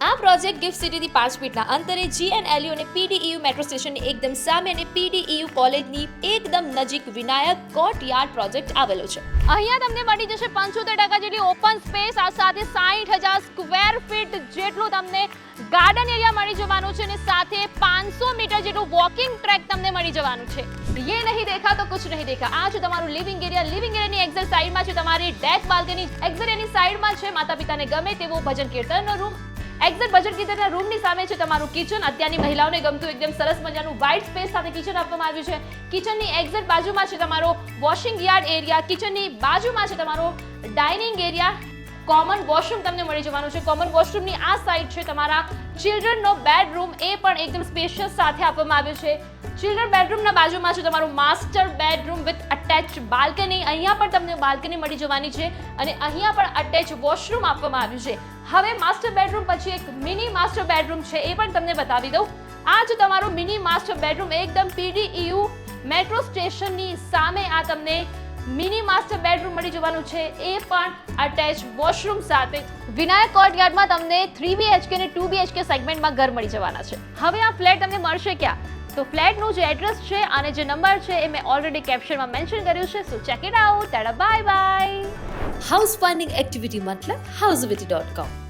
આ project gift સિટીથી 5 ફીટના અંતરે GNLU અને PDEU મેટ્રો સ્ટેશનની એકદમ સામે અને PDEU કોલેજની એકદમ નજીક વિનાયક કોર્ટયાર્ડ પ્રોજેક્ટ આવેલો છે. અહીંયા તમને મળી જશે 75% જેટલી ઓપન સ્પેસ, આ સાથે 60,000 સ્ક્વેર ફીટ જેટલું તમને ગાર્ડન એરિયા મળી જવાનું છે અને સાથે 500 મીટર જેટલું વોકિંગ ટ્રેક તમને મળી જવાનું છે. ये नहीं देखा तो कुछ नहीं देखा. આ છે તમારું લિવિંગ એરિયાની એક્ઝેક્ટ સાઈડમાં છે તમારી ડેક બાલ્કની. એક્ઝેક્ટ એની સાઈડમાં છે માતા પિતાને ગમે તેવો ભજન કીર્તનનો રૂમ. એક્ઝેક્ટ ભજન કીર્તનના રૂમની સામે છે તમારું કિચન. અત્યારની મહિલાઓને ગમતું એકદમ સરસ મજાનું વાઇડ સ્પેસ સાથે કિચન આપવામાં આવ્યું છે. કિચનની એક્ઝેક્ટ બાજુમાં છે તમારો વોશિંગ યાર્ડ એરિયા. કિચનની બાજુમાં છે તમારો ડાઇનિંગ એરિયા. કોમન વોશરૂમ તમને મળી જવાનું છે. કોમન વોશરૂમની આ સાઈડ છે તમારા ચિલ્ડ્રનનો બેડરૂમ, એ પણ એકદમ સ્પેશિયસ સાથે આપવામાં આવ્યું છે. ચિલ્ડ્રન બેડરૂમના બાજુમાં છે તમારું master bedroom with attach balcony. અહીંયા પણ તમને બાલ્કની મળી જવાની છે અને અહીંયા પણ અટેચ વોશરૂમ આપવામાં આવ્યું છે. હવે માસ્ટર બેડરૂમ પછી એક મિની માસ્ટર બેડરૂમ છે, એ પણ તમને બતાવી દઉં. આ જ તમારો મિની માસ્ટર બેડરૂમ એકદમ PDEU મેટ્રો સ્ટેશનની સામે આ તમને મિની માસ્ટર બેડરૂમ મળી જવાનું છે, એ પણ અટેચ વોશરૂમ સાથે. વિનાયક કોર્ટયાર્ડમાં તમને 3 BHK અને 2 BHK સેગમેન્ટમાં ઘર મળી જવાના છે. હવે આ ફ્લેટ તમને મળશે ક્યાં? તો ફ્લેટનું જે એડ્રેસ છે અને જે નંબર છે એ મેં ઓલરેડી કેપ્શનમાં મેન્શન કર્યું છે. So check it out. Tata bye bye. House finding activity મતલબ hausevity.com.